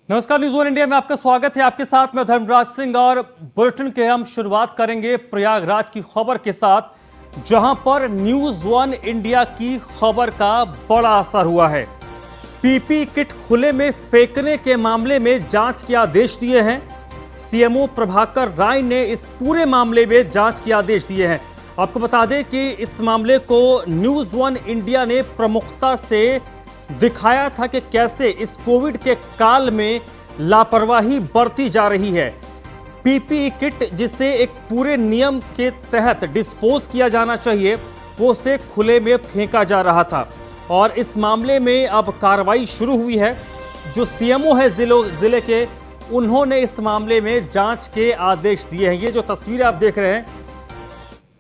नमस्कार, news one India में आपका स्वागत है। आपके साथ मैं धर्मराज सिंह और बुलेटिन के हम शुरुआत करेंगे प्रयागराज की खबर के साथ, जहां पर न्यूज़ वन इंडिया की खबर का बड़ा असर हुआ है। पीपी किट खुले में फेंकने के मामले में जांच के आदेश दिए हैं। सीएमओ प्रभाकर राय ने इस पूरे मामले में जांच के आदेश दिए हैं। आपको बता दें कि इस मामले को न्यूज़ वन इंडिया ने प्रमुखता से दिखाया था कि कैसे इस कोविड के काल में लापरवाही बरती जा रही है। पीपीई किट जिसे एक पूरे नियम के तहत डिस्पोज किया जाना चाहिए, वो उसे खुले में फेंका जा रहा था और इस मामले में अब कार्रवाई शुरू हुई है। जो सीएमओ है जिले के, उन्होंने इस मामले में जांच के आदेश दिए हैं। ये जो तस्वीर आप देख रहे हैं,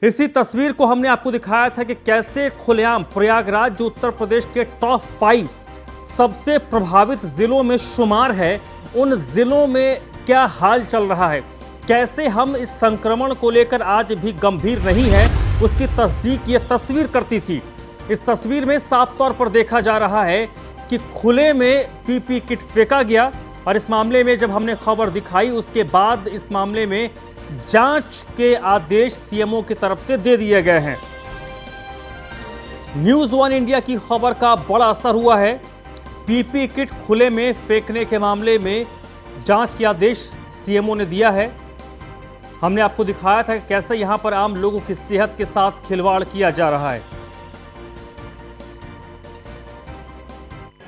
इसी तस्वीर को हमने आपको दिखाया था कि कैसे खुलेआम प्रयागराज, जो उत्तर प्रदेश के टॉप 5 सबसे प्रभावित जिलों में शुमार है, उन जिलों में क्या हाल चल रहा है, कैसे हम इस संक्रमण को लेकर आज भी गंभीर नहीं है, उसकी तस्दीक ये तस्वीर करती थी। इस तस्वीर में साफ तौर पर देखा जा रहा है कि खुले में पीपी किट फेंका गया और इस मामले में जब हमने खबर दिखाई, उसके बाद इस मामले में जांच के आदेश सीएमओ की तरफ से दे दिए गए हैं। न्यूज़ वन इंडिया की खबर का बड़ा असर हुआ है। पीपी किट खुले में फेंकने के मामले में जांच के आदेश सीएमओ ने दिया है। हमने आपको दिखाया था कि कैसे यहां पर आम लोगों की सेहत के साथ खिलवाड़ किया जा रहा है।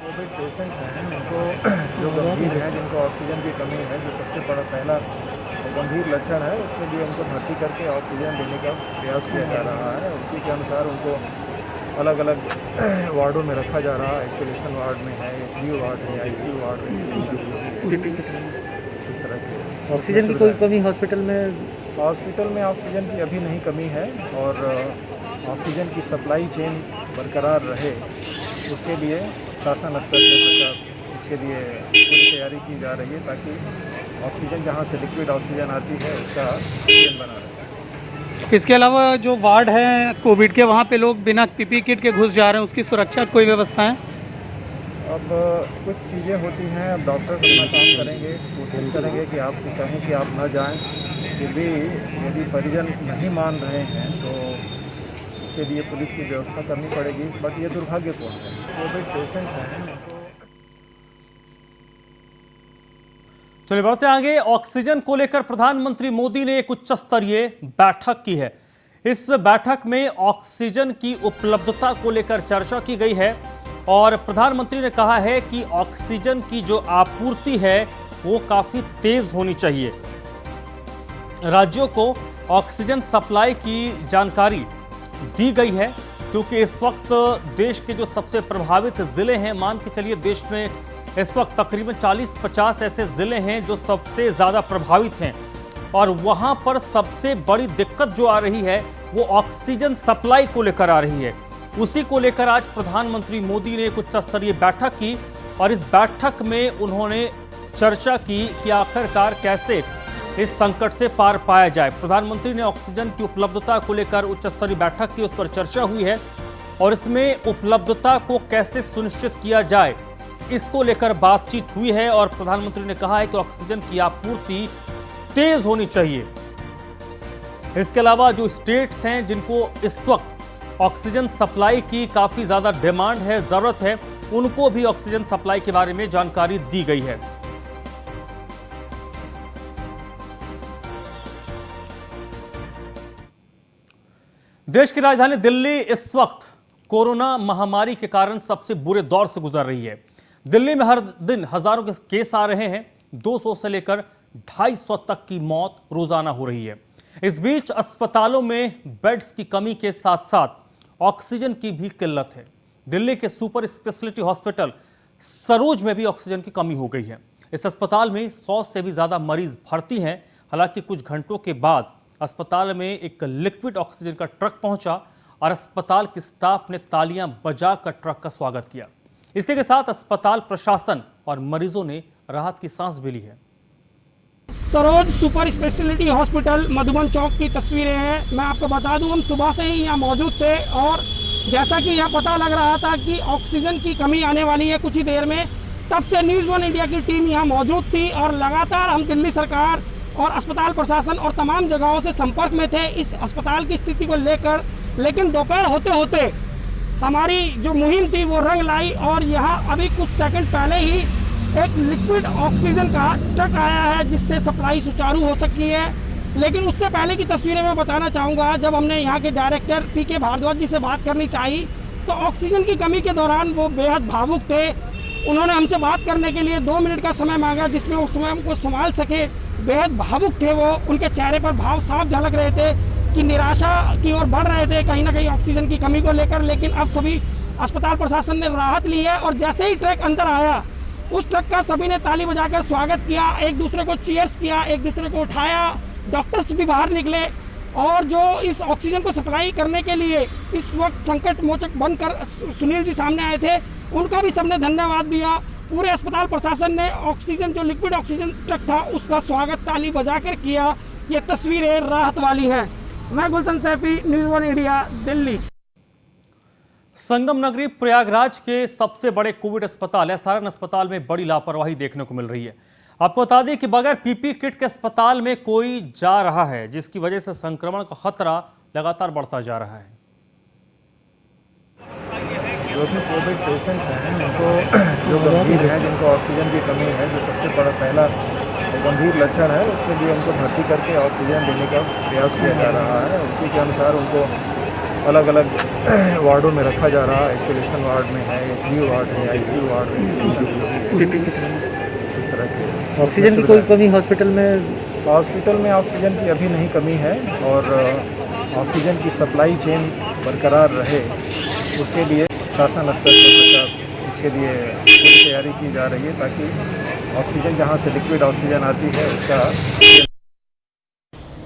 कोविड पेशेंट हैं, उनको जो गंभीर हैं, जिनको ऑक्सीजन की कमी है, जो सबसे बड़ा पहला गंभीर लक्षण है, उसके लिए उनको भर्ती करके ऑक्सीजन देने का प्रयास किया जा रहा है। उसी के अनुसार उनको अलग अलग वार्डों में रखा जा रहा है। आइसोलेशन वार्ड में है, एचडीयू वार्ड है, आईसीयू वार्ड है, इस तरह की। ऑक्सीजन की कोई कमी हॉस्पिटल में? हॉस्पिटल में ऑक्सीजन की अभी नहीं कमी है और ऑक्सीजन की सप्लाई चेन बरकरार रहे, उसके लिए शासन स्तर से उसके लिए पूरी तैयारी की जा रही है, ताकि ऑक्सीजन जहाँ से लिक्विड ऑक्सीजन आती है उसका चेन बना रहे। इसके अलावा जो वार्ड है कोविड के, वहाँ पे लोग बिना पीपी किट के घुस जा रहे हैं, उसकी सुरक्षा की कोई व्यवस्था है? अब कुछ चीज़ें होती हैं, अब डॉक्टर अपना काम करेंगे, कोशिश करेंगे कि आप कहें कि आप न जाएं, फिर भी यदि परिजन नहीं मान रहे हैं तो उसके लिए पुलिस की व्यवस्था करनी पड़ेगी। बट ये दुर्भाग्यपूर्ण है। कोविड पेशेंट हैं। चलिए बढ़ते आगे। ऑक्सीजन को लेकर प्रधानमंत्री मोदी ने एक उच्च स्तरीय बैठक की है। इस बैठक में ऑक्सीजन की उपलब्धता को लेकर चर्चा की गई है और प्रधानमंत्री ने कहा है कि ऑक्सीजन की जो आपूर्ति है वो काफी तेज होनी चाहिए। राज्यों को ऑक्सीजन सप्लाई की जानकारी दी गई है, क्योंकि इस वक्त देश के जो सबसे प्रभावित जिले हैं, मान के चलिए देश में इस वक्त तकरीबन 40-50 ऐसे जिले हैं जो सबसे ज़्यादा प्रभावित हैं और वहाँ पर सबसे बड़ी दिक्कत जो आ रही है वो ऑक्सीजन सप्लाई को लेकर आ रही है। उसी को लेकर आज प्रधानमंत्री मोदी ने एक उच्च स्तरीय बैठक की और इस बैठक में उन्होंने चर्चा की कि आखिरकार कैसे इस संकट से पार पाया जाए। प्रधानमंत्री ने ऑक्सीजन की उपलब्धता को लेकर उच्च स्तरीय बैठक की, उस पर चर्चा हुई है और इसमें उपलब्धता को कैसे सुनिश्चित किया जाए, इसको लेकर बातचीत हुई है और प्रधानमंत्री ने कहा है कि ऑक्सीजन की आपूर्ति तेज होनी चाहिए। इसके अलावा जो स्टेट्स हैं जिनको इस वक्त ऑक्सीजन सप्लाई की काफी ज्यादा डिमांड है, जरूरत है, उनको भी ऑक्सीजन सप्लाई के बारे में जानकारी दी गई है। देश की राजधानी दिल्ली इस वक्त कोरोना महामारी के कारण सबसे बुरे दौर से गुजर रही है। दिल्ली में हर दिन हजारों के केस आ रहे हैं, 200 से लेकर 250 तक की मौत रोजाना हो रही है। इस बीच अस्पतालों में बेड्स की कमी के साथ साथ ऑक्सीजन की भी किल्लत है। दिल्ली के सुपर स्पेशलिटी हॉस्पिटल सरोज में भी ऑक्सीजन की कमी हो गई है। इस अस्पताल में 100 से भी ज्यादा मरीज भर्ती हैं। हालांकि कुछ घंटों के बाद अस्पताल में एक लिक्विड ऑक्सीजन का ट्रक पहुंचा और अस्पताल के स्टाफ ने तालियां बजाकर ट्रक का स्वागत किया। इसी के साथ अस्पताल प्रशासन और मरीजों ने राहत की सांस भी ली है। Saroj super speciality hospital Madhuban Chowk की तस्वीरें हैं। मैं आपको बता दूं, हम सुबह से ही यहाँ मौजूद थे और जैसा कि यहाँ पता लग रहा था कि ऑक्सीजन की कमी आने वाली है कुछ ही देर में, तब से न्यूज़ वन इंडिया की टीम यहाँ मौजूद थी और लगातार हम दिल्ली सरकार और अस्पताल प्रशासन और तमाम जगहों से संपर्क में थे इस अस्पताल की स्थिति को लेकर। लेकिन दोपहर होते होते हमारी जो मुहिम थी वो रंग लाई और यहाँ अभी कुछ सेकंड पहले ही एक लिक्विड ऑक्सीजन का ट्रक आया है जिससे सप्लाई सुचारू हो सकी है। लेकिन उससे पहले की तस्वीरें मैं बताना चाहूँगा, जब हमने यहाँ के डायरेक्टर पीके भारद्वाज जी से बात करनी चाहिए तो ऑक्सीजन की कमी के दौरान वो बेहद भावुक थे। उन्होंने हमसे बात करने के लिए 2 मिनट का समय मांगा जिसमें वो स्वयं को संभाल सके। बेहद भावुक थे वो, उनके चेहरे पर भाव साफ झलक रहे थे कि निराशा की ओर बढ़ रहे थे कहीं ना कहीं ऑक्सीजन की कमी को लेकर। लेकिन अब सभी अस्पताल प्रशासन ने राहत ली है और जैसे ही ट्रक अंदर आया उस ट्रक का सभी ने ताली बजाकर स्वागत किया, एक दूसरे को चीयर्स किया, एक दूसरे को उठाया। डॉक्टर्स भी बाहर निकले और जो इस ऑक्सीजन को सप्लाई करने के लिए इस वक्त संकट मोचक बनकर सुनील जी सामने आए थे, उनका भी सबने धन्यवाद दिया। पूरे अस्पताल प्रशासन ने ऑक्सीजन जो लिक्विड ऑक्सीजन ट्रक था उसका स्वागत ताली बजाकर किया। ये तस्वीरें राहत वाली हैं। मैं Gulshan Saifi, news one India, Delhi. संगम नगरी प्रयागराज के सबसे बड़े कोविड अस्पताल एसआरएन अस्पताल में बड़ी लापरवाही देखने को मिल रही है। आपको बता दें कि बगैर पीपी किट के अस्पताल में कोई जा रहा है जिसकी वजह से संक्रमण का खतरा लगातार बढ़ता जा रहा है। जो भी कोविड पेशेंट हैं उनको जो गंभीर हैं, जिनको ऑक्सीजन की कमी है, जो सबसे बड़ा पहला गंभीर लक्षण है, उसके लिए उनको भर्ती करके ऑक्सीजन देने का प्रयास किया जा रहा है। उसी के अनुसार उनको अलग अलग वार्डों में रखा जा रहा है। आइसोलेशन वार्ड में है, एचडीयू वार्ड है, आईसीयू वार्ड है। इस तरह के ऑक्सीजन की कोई कमी हॉस्पिटल में? हॉस्पिटल में ऑक्सीजन की अभी नहीं कमी है और ऑक्सीजन की सप्लाई चेन बरकरार रहे उसके लिए शासन स्तर पर उसके लिए पूरी तैयारी की जा रही है ताकि ऑक्सीजन जहां से लिक्विड ऑक्सीजन आती है उसका।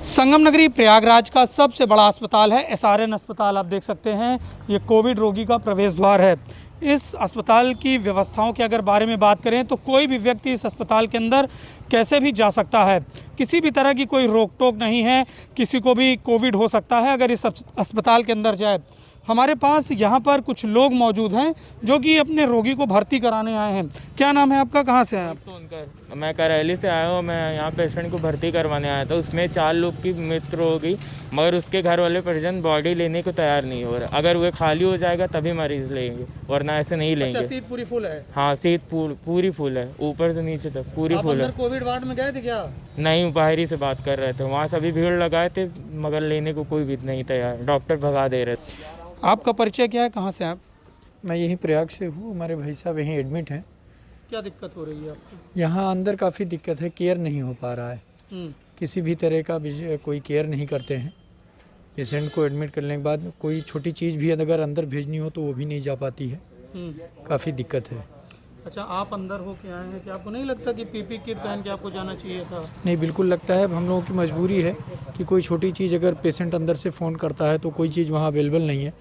संगम नगरी प्रयागराज का सबसे बड़ा अस्पताल है एसआरएन अस्पताल। आप देख सकते हैं ये कोविड रोगी का प्रवेश द्वार है। इस अस्पताल की व्यवस्थाओं के अगर बारे में बात करें तो कोई भी व्यक्ति इस अस्पताल के अंदर कैसे भी जा सकता है, किसी भी तरह की कोई रोक टोक नहीं है। किसी को भी कोविड हो सकता है अगर इस अस्पताल के अंदर जाए। हमारे पास यहाँ पर कुछ लोग मौजूद हैं जो कि अपने रोगी को भर्ती कराने आए हैं। क्या नाम है आपका, कहाँ से हैं आप? तो उनका मैं करैली से आया हूँ। मैं यहाँ पेशेंट को भर्ती करवाने आया था। उसमें 4 लोग की मृत्यु हो गई मगर उसके घर वाले परिजन बॉडी लेने को तैयार नहीं हो रहा। अगर वो खाली हो जाएगा तभी मरीज लेंगे वरना ऐसे नहीं लेंगे। अच्छा, सीट पूरी फुल है? हाँ, सीट पूरी फुल है, ऊपर से नीचे तक पूरी फुल है। कोविड वार्ड में गए थे क्या? नहीं, बाहरी से बात कर रहे थे। वहाँ सभी भीड़ लगाए थे मगर लेने को कोई भी नहीं तैयार, डॉक्टर भगा दे रहे थे। आपका परिचय क्या है, कहाँ से आप? मैं यहीं प्रयाग से हूँ। हमारे भाई साहब यहीं एडमिट हैं। क्या दिक्कत हो रही है आपको? यहाँ अंदर काफ़ी दिक्कत है, केयर नहीं हो पा रहा है। किसी भी तरह का कोई केयर नहीं करते हैं। पेशेंट को एडमिट करने के बाद कोई छोटी चीज़ भी अगर अंदर भेजनी हो तो वो भी नहीं जा पाती है। काफ़ी दिक्कत है। अच्छा, आप अंदर हो के आए हैं, क्या आपको नहीं लगता कि पीपी किट पहन के आपको जाना चाहिए था? नहीं, बिल्कुल लगता है। हम लोगों की मजबूरी है कि कोई छोटी चीज़ अगर पेशेंट अंदर से फ़ोन करता है तो कोई चीज़ वहाँ अवेलेबल नहीं है,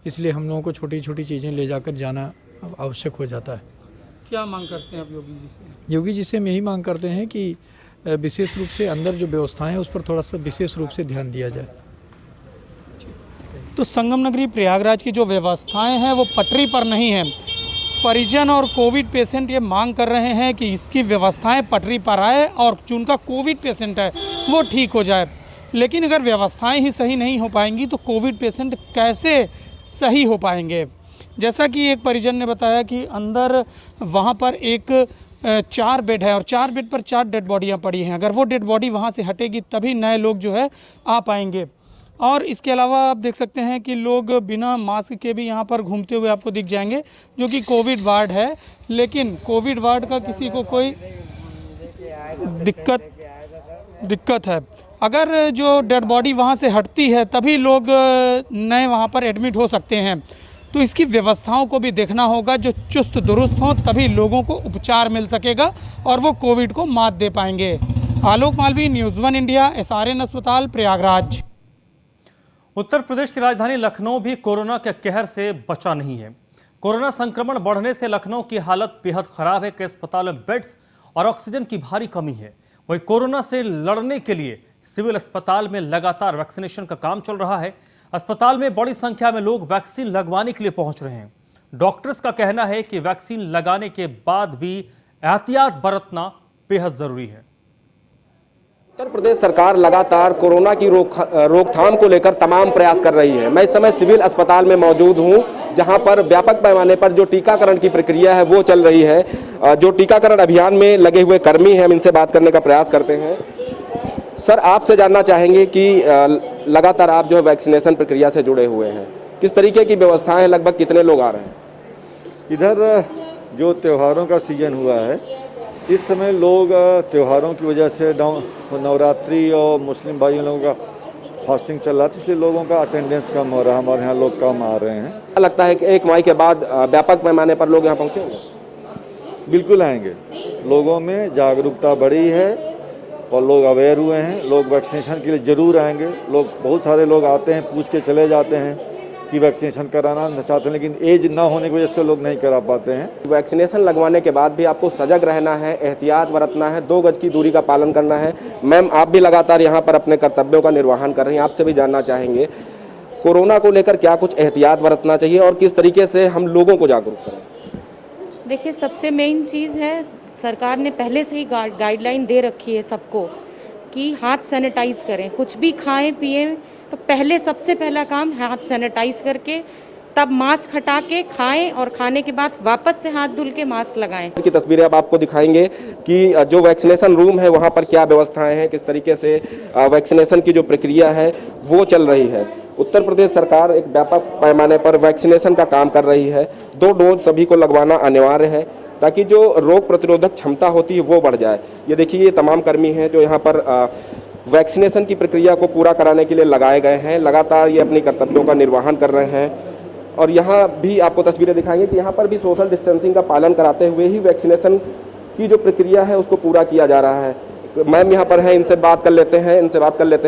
इसलिए हम लोगों को छोटी छोटी चीज़ें ले जाकर जाना आवश्यक हो जाता है। क्या मांग करते हैं आप योगी जी से? योगी जी से हम यही मांग करते हैं कि विशेष रूप से अंदर जो व्यवस्थाएं हैं उस पर थोड़ा सा विशेष रूप से ध्यान दिया जाए। तो संगम नगरी प्रयागराज की जो व्यवस्थाएं हैं वो पटरी पर नहीं है। परिजन और कोविड पेशेंट ये मांग कर रहे हैं कि इसकी व्यवस्थाएं पटरी पर आए और जो उनका कोविड पेशेंट है वो ठीक हो जाए। लेकिन अगर व्यवस्थाएं ही सही नहीं हो पाएंगी तो कोविड पेशेंट कैसे सही हो पाएंगे? जैसा कि एक परिजन ने बताया कि अंदर वहाँ पर एक 4 बेड है और 4 बेड पर 4 डेड बॉडियाँ पड़ी हैं। अगर वो डेड बॉडी वहाँ से हटेगी तभी नए लोग जो है आ पाएंगे। और इसके अलावा आप देख सकते हैं कि लोग बिना मास्क के भी यहाँ पर घूमते हुए आपको दिख जाएंगे, जो कि कोविड वार्ड है। लेकिन कोविड वार्ड का किसी को कोई दिक्कत है। अगर जो डेड बॉडी वहाँ से हटती है तभी लोग नए वहाँ पर एडमिट हो सकते हैं। तो इसकी व्यवस्थाओं को भी देखना होगा, जो चुस्त दुरुस्त हों तभी लोगों को उपचार मिल सकेगा और वो कोविड को मात दे पाएंगे। Alok Malvi, news one India, SRN अस्पताल, प्रयागराज। उत्तर प्रदेश की राजधानी लखनऊ भी कोरोना के कहर से बचा नहीं है। कोरोना संक्रमण बढ़ने से लखनऊ की हालत बेहद खराब है। कई अस्पतालों में बेड्स और ऑक्सीजन की भारी कमी है। वहीं कोरोना से लड़ने के लिए सिविल अस्पताल में लगातार वैक्सीनेशन का काम चल रहा है। अस्पताल में बड़ी संख्या में लोग वैक्सीन लगवाने के लिए पहुंच रहे हैं। डॉक्टर्स का कहना है कि वैक्सीन लगाने के बाद भी एहतियात बरतना बेहद जरूरी है। उत्तर प्रदेश सरकार लगातार कोरोना की रोकथाम को लेकर तमाम प्रयास कर रही है। मैं इस समय सिविल अस्पताल में मौजूद हूं, जहां पर व्यापक पैमाने पर जो टीकाकरण की प्रक्रिया है वो चल रही है। जो टीकाकरण अभियान में लगे हुए कर्मी हैं, हम इनसे बात करने का प्रयास करते हैं। सर, आपसे जानना चाहेंगे कि लगातार आप जो है वैक्सीनेशन प्रक्रिया से जुड़े हुए हैं, किस तरीके की व्यवस्थाएं हैं, लगभग कितने लोग आ रहे हैं? इधर जो त्योहारों का सीजन हुआ है, इस समय लोग त्योहारों की वजह से नवरात्रि और मुस्लिम भाइयों लोगों का फास्टिंग चल रहा था, इसलिए लोगों का अटेंडेंस कम हो रहा है। हमारे यहाँ लोग कम आ रहे हैं। लगता है कि 1 मई के बाद व्यापक पैमाने पर लोग यहाँ पहुँचेंगे? बिल्कुल आएंगे। लोगों में जागरूकता बढ़ी है और लोग अवेयर हुए हैं। लोग वैक्सीनेशन के लिए ज़रूर आएंगे। बहुत सारे लोग आते हैं, पूछ के चले जाते हैं कि वैक्सीनेशन कराना चाहते हैं, लेकिन एज ना होने की वजह से लोग नहीं करा पाते हैं। वैक्सीनेशन लगवाने के बाद भी आपको सजग रहना है, एहतियात बरतना है, 2 गज की दूरी का पालन करना है। मैम, आप भी लगातार यहाँ पर अपने कर्तव्यों का निर्वहन कर रही हैं। आपसे भी जानना चाहेंगे, कोरोना को लेकर क्या कुछ एहतियात बरतना चाहिए और किस तरीके से हम लोगों को जागरूक करें? देखिए, सबसे मेन चीज़ है, सरकार ने पहले से ही गाइडलाइन दे रखी है सबको कि हाथ सैनिटाइज करें। कुछ भी खाएं पिएं तो पहले सबसे पहला काम हाथ सैनिटाइज करके, तब मास्क हटा के खाएं और खाने के बाद वापस से हाथ धुल के मास्क लगाएं। की तस्वीरें अब आपको दिखाएंगे कि जो वैक्सीनेशन रूम है वहाँ पर क्या व्यवस्थाएं हैं, किस तरीके से वैक्सीनेशन की जो प्रक्रिया है वो चल रही है। उत्तर प्रदेश सरकार एक व्यापक पैमाने पर वैक्सीनेशन का काम कर रही है। 2 डोज सभी को लगवाना अनिवार्य है ताकि जो रोग प्रतिरोधक क्षमता होती है वो बढ़ जाए। ये देखिए, ये तमाम कर्मी हैं जो यहाँ पर वैक्सीनेशन की प्रक्रिया को पूरा कराने के लिए लगाए गए हैं। लगातार ये अपनी कर्तव्यों का निर्वहन कर रहे हैं और यहाँ भी आपको तस्वीरें दिखाएंगे कि यहाँ पर भी सोशल डिस्टेंसिंग का पालन कराते हुए ही वैक्सीनेशन की जो प्रक्रिया है उसको पूरा किया जा रहा है। मैम यहाँ पर हैं, इनसे बात कर लेते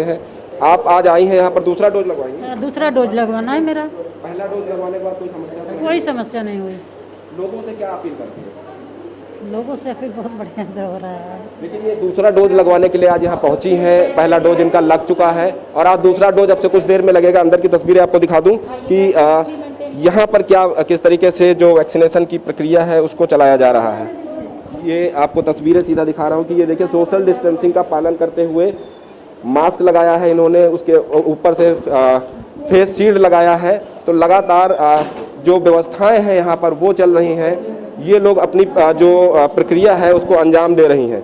हैं। आप आज आई हैं यहाँ पर, दूसरा डोज लगवाएंगे? दूसरा डोज लगवाना है मेरा। पहला डोज लगवाने के बाद कोई समस्या नहीं? कोई समस्या नहीं हुई। लोगों से क्या अपील करती है? लोगों से अपील बहुत बढ़िया हो रहा है। लेकिन ये दूसरा डोज लगवाने के लिए आज यहाँ पहुंची हैं। पहला डोज इनका लग चुका है और आज दूसरा डोज अब से कुछ देर में लगेगा। अंदर की तस्वीरें आपको दिखा दूं कि यहाँ पर किस तरीके से जो वैक्सीनेशन की प्रक्रिया है उसको चलाया जा रहा है। ये आपको तस्वीरें सीधा दिखा रहा हूँ कि ये देखिए, सोशल डिस्टेंसिंग का पालन करते हुए मास्क लगाया है इन्होंने, उसके ऊपर से फेस शील्ड लगाया है। तो लगातार जो व्यवस्थाएं हैं यहाँ पर वो चल रही हैं। ये लोग अपनी जो प्रक्रिया है उसको अंजाम दे रही हैं।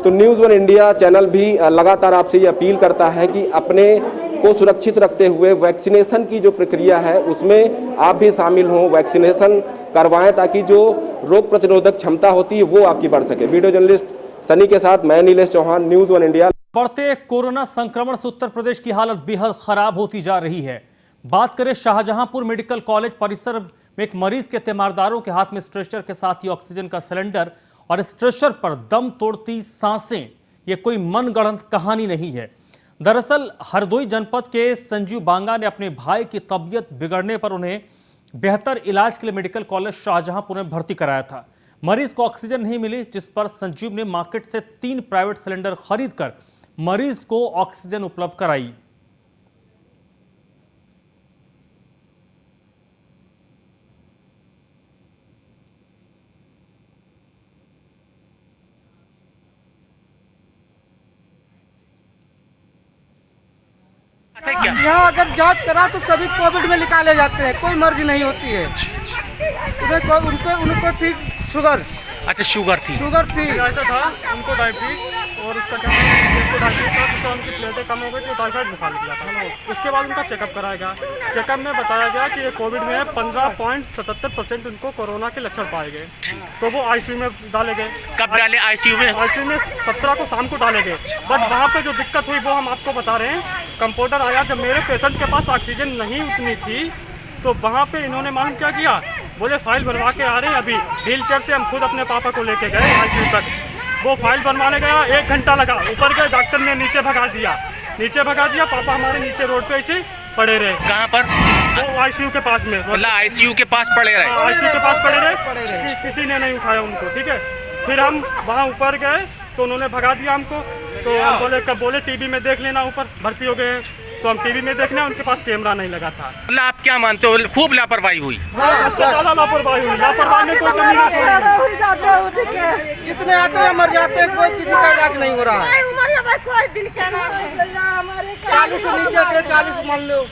तो न्यूज़ 1 इंडिया चैनल भी लगातार आपसे ये अपील करता है कि अपने को सुरक्षित रखते हुए वैक्सीनेशन की जो प्रक्रिया है उसमें आप भी शामिल हों, वैक्सीनेशन करवाएं ताकि जो रोग प्रतिरोधक क्षमता होती है वो आपकी बढ़ सके। वीडियो जर्नलिस्ट सनी के साथ मैं नीलेश चौहान, न्यूज़ 1 इंडिया। बढ़ते कोरोना संक्रमण से उत्तर प्रदेश की हालत बेहद खराब होती जा रही है। बात करें शाहजहांपुर मेडिकल कॉलेज परिसर में एक मरीज के तीमारदारों के हाथ में स्ट्रेचर के साथ ही ऑक्सीजन का सिलेंडर और स्ट्रेचर पर दम तोड़ती सांसें, ये कोई मनगढ़ंत कहानी नहीं है। दरअसल हरदोई जनपद के संजीव बांगा ने अपने भाई की तबीयत बिगड़ने पर उन्हें बेहतर इलाज के लिए मेडिकल कॉलेज शाहजहांपुर में भर्ती कराया था। मरीज को ऑक्सीजन नहीं मिली, जिस पर संजीव ने मार्केट से 3 प्राइवेट सिलेंडर खरीदकर मरीज को ऑक्सीजन उपलब्ध कराई। यहाँ अगर जांच करा तो सभी कोविड में निकाले जाते हैं, कोई मर्जी नहीं होती है। उनको थी शुगर। अच्छा, शुगर थी। ऐसा था, उनको डायबिटीज और उसका क्या उनको डायबिटीज था, जिससे उनकी प्लेटें कम हो गई थी, टाइफाइड बुखार निकला था। उसके बाद उनका चेकअप कराया गया। चेकअप में बताया गया कि ये कोविड में 15.77% उनको कोरोना के लक्षण पाए गए, तो वो आईसीयू में डाले गए। कब डाले आईसीयू में? आईसीयू में 17 को शाम को डाले गए। बट वहाँ पे जो दिक्कत हुई वो हम आपको बता रहे हैं। कंपाउंडर आया, जब मेरे पेशेंट के पास ऑक्सीजन नहीं उतनी थी तो वहाँ पे इन्होंने मालूम क्या किया, बोले फाइल बनवा के आ रहे हैं अभी। व्हील चेयर से हम खुद अपने पापा को लेके गए आईसीयू तक। वो फाइल बनवाने गया, 1 घंटा लगा। ऊपर गए, डॉक्टर ने नीचे भगा दिया। पापा हमारे नीचे रोड पे ऐसे पड़े रहे। कहाँ पर? वो आईसीयू के पास में। मतलब आईसीयू के पास पड़े रहे? आईसीयू के पास पड़े रहे। किसी ने नहीं उठाया उनको, ठीक है। फिर हम वहाँ ऊपर गए तो उन्होंने भगा दिया हमको। तो हम बोले टीवी में देख लेना, ऊपर भर्ती हो गए। तो हम टीवी में देखने, उनके पास कैमरा नहीं लगा था। मतलब आप क्या मानते हो, खूब लापरवाही हुई? ज्यादा लापरवाही हुई, लापरवाही में कोई कमी नहीं छोड़ी। जितने आते हैं मर जाते हैं, कोई किसी का इलाज नहीं हो रहा है। 40 से नीचे थे, 40 मान लो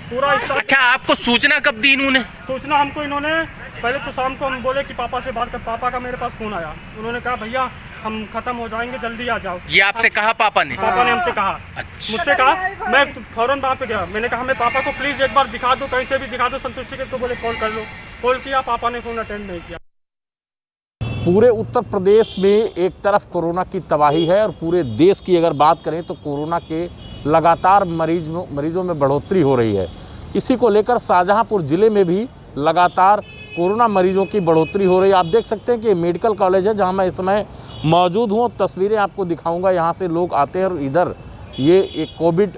पूरा। अच्छा, आपको सूचना कब दी इन्होंने? सूचना हमको इन्होंने पहले तो शाम को हम बोले कि पापा से बात कर, पापा का मेरे पास फोन आया, उन्होंने कहा भैया हम खत्म हो जाएंगे, जल्दी आ जाओ। ये आपसे कहा पापा ने? पापा ने हमसे कहा। अच्छा। मुझसे कहा, मैं फौरन वहाँ पे गया, मैंने कहा मैं पापा को प्लीज़ एक बार दिखा दो, कहीं से भी दिखा दो संतुष्टि के। तो बोले कॉल कर लो। कॉल किया, पापा ने फोन अटेंड नहीं किया। पूरे उत्तर प्रदेश में एक तरफ कोरोना की तबाही है और पूरे देश की अगर बात करें तो कोरोना के लगातार मरीजों में बढ़ोतरी हो रही है। इसी को लेकर शाहजहांपुर ज़िले में भी लगातार कोरोना मरीजों की बढ़ोतरी हो रही है। आप देख सकते हैं कि मेडिकल कॉलेज है जहां मैं इस समय मौजूद हूं। तस्वीरें आपको दिखाऊंगा, यहां से लोग आते हैं और इधर ये एक कोविड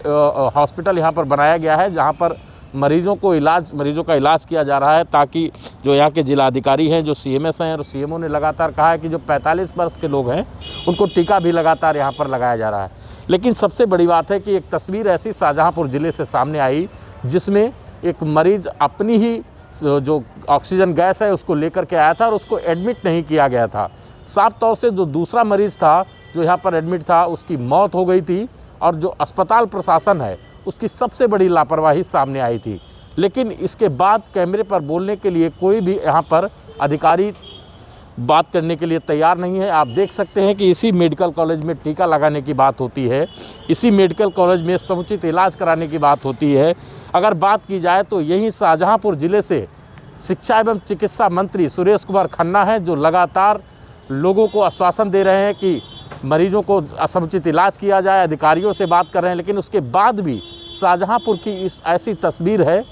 हॉस्पिटल यहां पर बनाया गया है जहां पर मरीजों का इलाज किया जा रहा है, ताकि जो यहाँ के जिलाधिकारी हैं, जो सीएमएस हैं और सीएमओ ने लगातार कहा है कि जो 45 वर्ष के लोग हैं उनको टीका भी लगातार यहाँ पर लगाया जा रहा है। लेकिन सबसे बड़ी बात है कि एक तस्वीर ऐसी शाहजहांपुर ज़िले से सामने आई जिसमें एक मरीज़ अपनी ही जो ऑक्सीजन गैस है उसको लेकर के आया था और उसको एडमिट नहीं किया गया था। साफ तौर से जो दूसरा मरीज़ था जो यहाँ पर एडमिट था उसकी मौत हो गई थी और जो अस्पताल प्रशासन है उसकी सबसे बड़ी लापरवाही सामने आई थी। लेकिन इसके बाद कैमरे पर बोलने के लिए कोई भी यहाँ पर अधिकारी बात करने के लिए तैयार नहीं है। आप देख सकते हैं कि इसी मेडिकल कॉलेज में टीका लगाने की बात होती है, इसी मेडिकल कॉलेज में समुचित इलाज कराने की बात होती है। अगर बात की जाए तो यही शाहजहांपुर ज़िले से शिक्षा एवं चिकित्सा मंत्री सुरेश कुमार खन्ना हैं जो लगातार लोगों को आश्वासन दे रहे हैं कि मरीजों को समुचित इलाज किया जाए, अधिकारियों से बात कर रहे हैं। लेकिन उसके बाद भी शाहजहांपुर की इस ऐसी तस्वीर है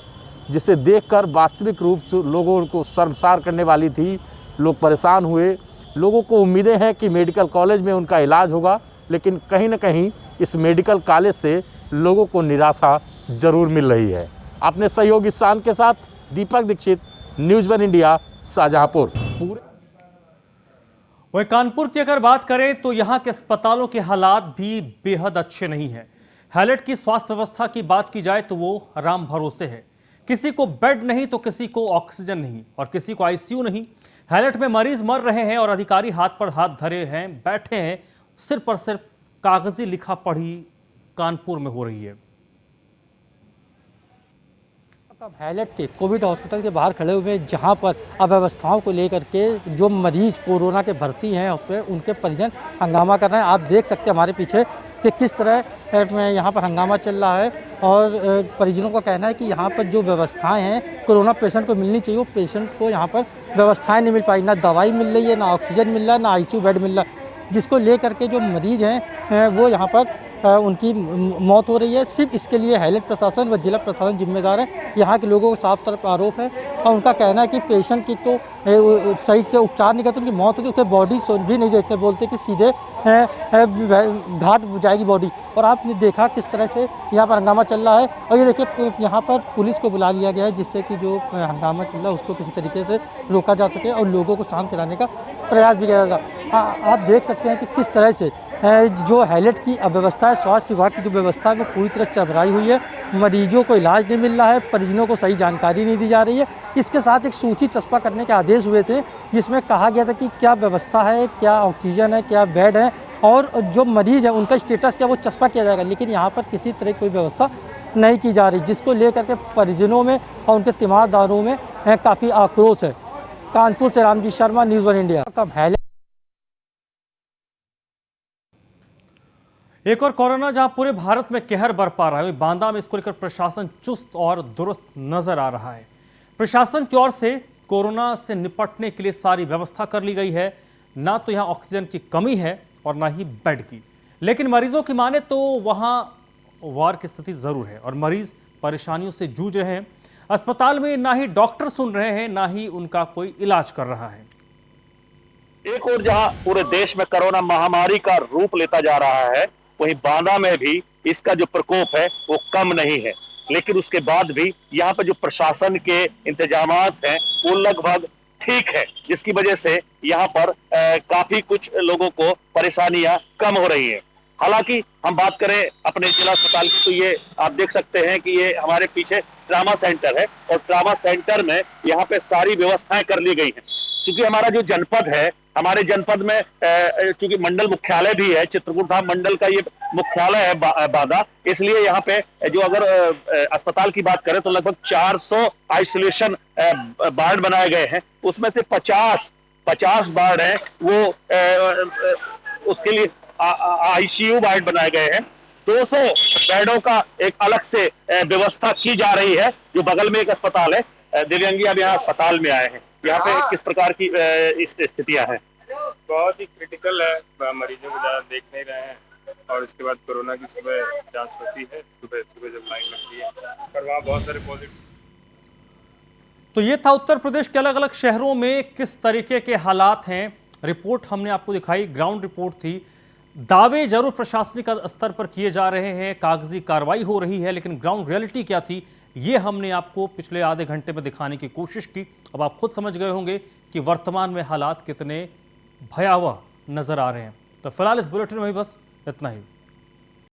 जिसे देखकर वास्तविक रूप से लोगों को शर्मसार करने वाली थी। लोग परेशान हुए, लोगों को उम्मीदें हैं कि मेडिकल कॉलेज में उनका इलाज होगा, लेकिन कहीं ना कहीं इस मेडिकल कॉलेज से लोगों को निराशा ज़रूर मिल रही है। अपने सहयोगी शान के साथ Deepak Dikshit, news one India, Shahjahanpur. वहीं कानपुर की अगर बात करें तो यहाँ के अस्पतालों के हालात भी बेहद अच्छे नहीं हैं। हैलेट की स्वास्थ्य व्यवस्था की बात की जाए तो वो राम भरोसे है। किसी को बेड नहीं तो किसी को ऑक्सीजन नहीं और किसी को आईसीयू नहीं। हैलेट में मरीज मर रहे हैं और अधिकारी हाथ पर हाथ धरे हैं, बैठे हैं, सिर पर सिर्फ कागजी लिखा पढ़ी कानपुर में हो रही है। हैलेट के कोविड हॉस्पिटल के बाहर खड़े हुए जहां पर अव्यवस्थाओं को लेकर के जो मरीज कोरोना के भर्ती हैं उस पर उनके परिजन हंगामा कर रहे हैं। आप देख सकते हैं हमारे पीछे कि किस तरह यहाँ पर हंगामा चल रहा है और परिजनों का कहना है कि यहाँ पर जो व्यवस्थाएं हैं कोरोना पेशेंट को मिलनी चाहिए, वो पेशेंट को यहाँ पर व्यवस्थाएं नहीं मिल पाई। ना दवाई मिल रही है, ना ऑक्सीजन मिल रहा है, ना आईसीयू बेड मिल रहा है, जिसको लेकर के जो मरीज हैं वो यहाँ पर उनकी मौत हो रही है। सिर्फ इसके लिए हैलेट प्रशासन व जिला प्रशासन जिम्मेदार है। यहाँ के लोगों को साफ तरफ आरोप है और उनका कहना है कि पेशेंट की तो सही से उपचार नहीं करते, उनकी मौत होती है, उसके बॉडी भी नहीं देखते, बोलते कि सीधे घाट जाएगी बॉडी। और आपने देखा किस तरह से यहाँ पर हंगामा चल रहा है और ये देखिए यहाँ पर पुलिस को बुला लिया गया है जिससे कि जो हंगामा चल रहा है उसको किसी तरीके से रोका जा सके और लोगों को शांत कराने का प्रयास भी किया जाएगा। आप देख सकते हैं कि किस तरह से जो हैलेट की अव्यवस्था है, स्वास्थ्य विभाग की जो व्यवस्था है वो पूरी तरह चरमराई हुई है। मरीजों को इलाज नहीं मिल रहा है, परिजनों को सही जानकारी नहीं दी जा रही है। इसके साथ एक सूची चस्पा करने के आदेश हुए थे जिसमें कहा गया था कि क्या व्यवस्था है, क्या ऑक्सीजन है, क्या बेड है और जो मरीज है उनका स्टेटस क्या वो चस्पा किया जाएगा। लेकिन यहाँ पर किसी तरह की कोई व्यवस्था नहीं की जा रही, जिसको लेकर के परिजनों में और उनके तीमारदारों में काफ़ी आक्रोश है। कानपुर से Ramji Sharma, news one India. Hallet एक और कोरोना जहां पूरे भारत में कहर बरपा रहा है, वहीं बांदा में इसको लेकर प्रशासन चुस्त और दुरुस्त नजर आ रहा है। प्रशासन की ओर से कोरोना से निपटने के लिए सारी व्यवस्था कर ली गई है। ना तो यहां ऑक्सीजन की कमी है और ना ही बेड की, लेकिन मरीजों की माने तो वहां वार की स्थिति जरूर है और मरीज परेशानियों से जूझ रहे हैं। अस्पताल में ना ही डॉक्टर सुन रहे हैं, ना ही उनका कोई इलाज कर रहा है। एक और जहां पूरे देश में कोरोना महामारी का रूप लेता जा रहा है, वहीं बांदा में भी इसका जो प्रकोप है वो कम नहीं है। लेकिन उसके बाद भी यहाँ पर जो प्रशासन के इंतजामात हैं वो लगभग ठीक है, जिसकी वजह से यहाँ पर काफी कुछ लोगों को परेशानियां कम हो रही हैं। हालांकि हम बात करें अपने जिला अस्पताल की तो ये आप देख सकते हैं कि ये हमारे पीछे ट्रामा सेंटर है और ट्रामा सेंटर में यहाँ पे सारी व्यवस्थाएं कर ली गई हैं। क्योंकि हमारा जो जनपद है, हमारे जनपद में चूंकि मंडल मुख्यालय भी है, चित्रकूट धाम मंडल का ये मुख्यालय है बादा, इसलिए यहाँ पे जो अगर अस्पताल की बात करें तो लगभग 400 आइसोलेशन वार्ड बनाए गए हैं। उसमें से 50 वार्ड हैं वो उसके लिए आईसीयू वार्ड बनाए गए हैं। 200 बेडों का एक अलग से व्यवस्था की जा रही है। जो बगल में एक अस्पताल है दिव्यांगी, अब यहाँ अस्पताल में आए हैं, यहाँ पे किस प्रकार की स्थितियां हैं? बहुत ही क्रिटिकल है, मरीजों को ज्यादा देख नहीं रहे हैं और इसके बाद कोरोना की सुबह जांच होती है, सुबह जब लाइन लगती है, पर वहाँ बहुत सारे पॉजिटिव। तो ये था उत्तर प्रदेश के अलग अलग शहरों में किस तरीके के हालात हैं। रिपोर्ट हमने आपको दिखाई, ग्राउंड रिपोर्ट थी। दावे जरूर प्रशासनिक स्तर पर किए जा रहे हैं, कागजी कार्रवाई हो रही है, लेकिन ग्राउंड रियलिटी क्या थी ये हमने आपको पिछले आधे घंटे में दिखाने की कोशिश की। अब आप खुद समझ गए होंगे कि वर्तमान में हालात कितने भयावह नजर आ रहे हैं। तो फिलहाल इस बुलेटिन में ही बस इतना ही।